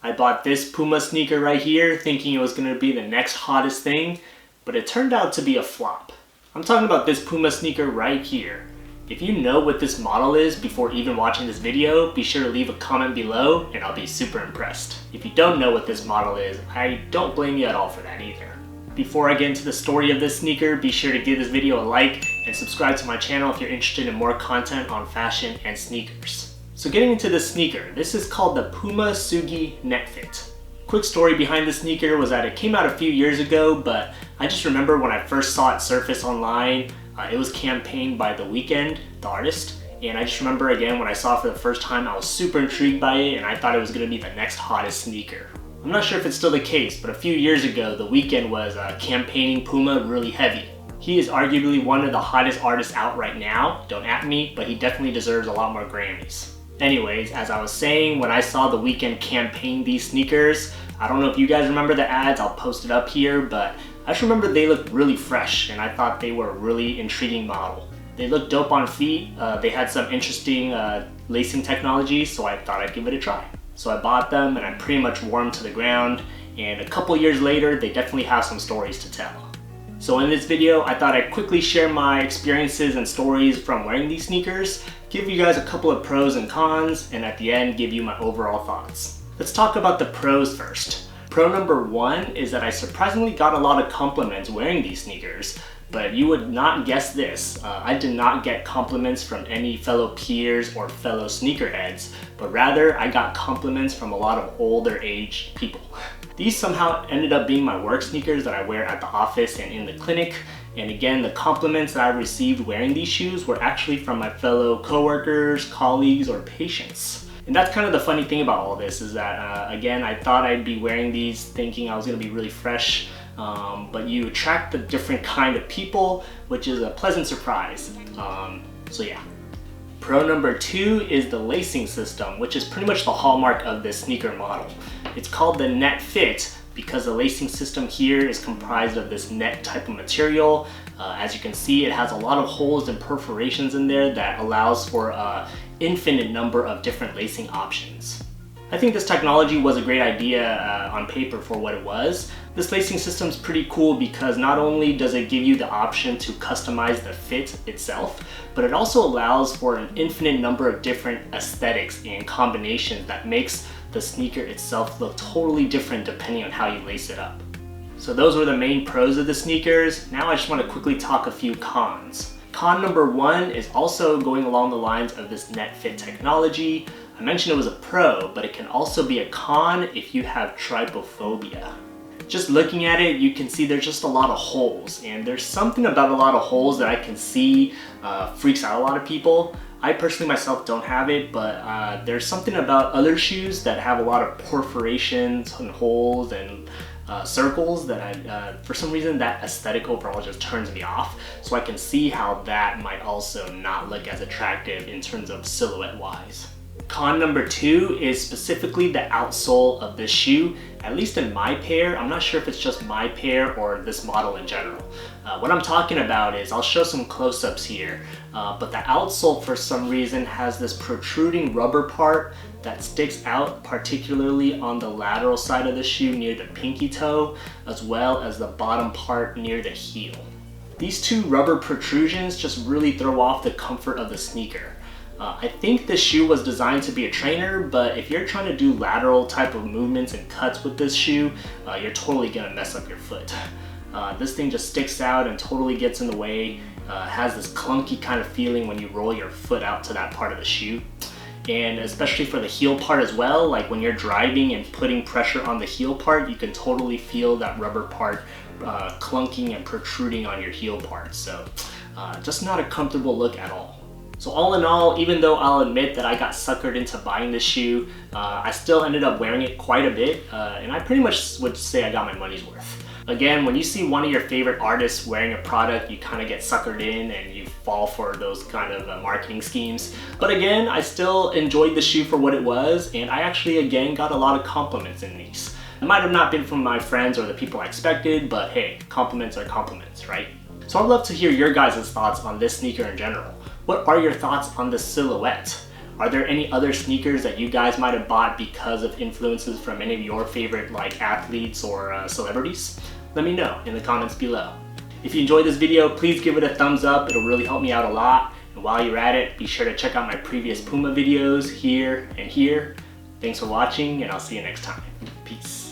I bought this Puma sneaker right here thinking it was going to be the next hottest thing, but it turned out to be a flop. I'm talking about this Puma sneaker right here. If you know what this model is before even watching this video, be sure to leave a comment below and I'll be super impressed. If you don't know what this model is, I don't blame you at all for that either. Before I get into the story of this sneaker, be sure to give this video a like and subscribe to my channel if you're interested in more content on fashion and sneakers. So getting into this sneaker, this is called the Puma Tsugi Netfit. Quick story behind the sneaker was that it came out a few years ago, but I just remember when I first saw it surface online, it was campaigned by the Weeknd, the artist, and I just remember again when I saw it for the first time, I was super intrigued by it and I thought it was going to be the next hottest sneaker. I'm not sure if it's still the case, but a few years ago, the Weeknd was campaigning Puma really heavy. He is arguably one of the hottest artists out right now, don't at me, but he definitely deserves a lot more Grammys. Anyways, as I was saying, when I saw the Weeknd campaign these sneakers, I don't know if you guys remember the ads, I'll post it up here, but I just remember they looked really fresh and I thought they were a really intriguing model. They looked dope on feet, they had some interesting lacing technology, so I thought I'd give it a try. So I bought them and I pretty much wore them to the ground, and a couple years later they definitely have some stories to tell. So in this video I thought I'd quickly share my experiences and stories from wearing these sneakers, give you guys a couple of pros and cons, and at the end give you my overall thoughts. Let's talk about the pros first. Pro number one is that I surprisingly got a lot of compliments wearing these sneakers. But you would not guess this. I did not get compliments from any fellow peers or fellow sneakerheads, but rather I got compliments from a lot of older aged people. These somehow ended up being my work sneakers that I wear at the office and in the clinic. And again, the compliments that I received wearing these shoes were actually from my fellow coworkers, colleagues, or patients. And that's kind of the funny thing about all this is that, again, I thought I'd be wearing these thinking I was gonna be really fresh, but you attract a different kind of people, which is a pleasant surprise. So yeah. Pro number two is the lacing system, which is pretty much the hallmark of this sneaker model. It's called the Netfit because the lacing system here is comprised of this net type of material. As you can see, it has a lot of holes and perforations in there that allows for an infinite number of different lacing options. I think this technology was a great idea on paper for what it was. This lacing system is pretty cool because not only does it give you the option to customize the fit itself, but it also allows for an infinite number of different aesthetics and combinations that makes the sneaker itself look totally different depending on how you lace it up. So those were the main pros of the sneakers. Now I just want to quickly talk a few cons. Con number one is also going along the lines of this Netfit technology. I mentioned it was a pro, but it can also be a con if you have trypophobia. Just looking at it, you can see there's just a lot of holes, and there's something about a lot of holes that I can see freaks out a lot of people. I personally myself don't have it, but there's something about other shoes that have a lot of perforations and holes and circles that for some reason that aesthetic overall just turns me off. So I can see how that might also not look as attractive in terms of silhouette wise. Con number two is specifically the outsole of this shoe. At least in my pair, I'm not sure if it's just my pair or this model in general. What I'm talking about is, I'll show some close-ups here, but the outsole for some reason has this protruding rubber part that sticks out, particularly on the lateral side of the shoe near the pinky toe, as well as the bottom part near the heel. These two rubber protrusions just really throw off the comfort of the sneaker. I think this shoe was designed to be a trainer, but if you're trying to do lateral type of movements and cuts with this shoe, you're totally gonna mess up your foot. This thing just sticks out and totally gets in the way, has this clunky kind of feeling when you roll your foot out to that part of the shoe. And especially for the heel part as well, like when you're driving and putting pressure on the heel part, you can totally feel that rubber part clunking and protruding on your heel part. So just not a comfortable look at all. So all in all, even though I'll admit that I got suckered into buying this shoe, I still ended up wearing it quite a bit, and I pretty much would say I got my money's worth. Again, when you see one of your favorite artists wearing a product, you kind of get suckered in and you fall for those kind of marketing schemes. But again, I still enjoyed the shoe for what it was, and I actually again got a lot of compliments in these. It might have not been from my friends or the people I expected, but hey, compliments are compliments, right? So I'd love to hear your guys' thoughts on this sneaker in general. What are your thoughts on the silhouette? Are there any other sneakers that you guys might have bought because of influences from any of your favorite like athletes or celebrities? Let me know in the comments below. If you enjoyed this video, please give it a thumbs up. It'll really help me out a lot. And while you're at it, be sure to check out my previous Puma videos here and here. Thanks for watching, and I'll see you next time. Peace.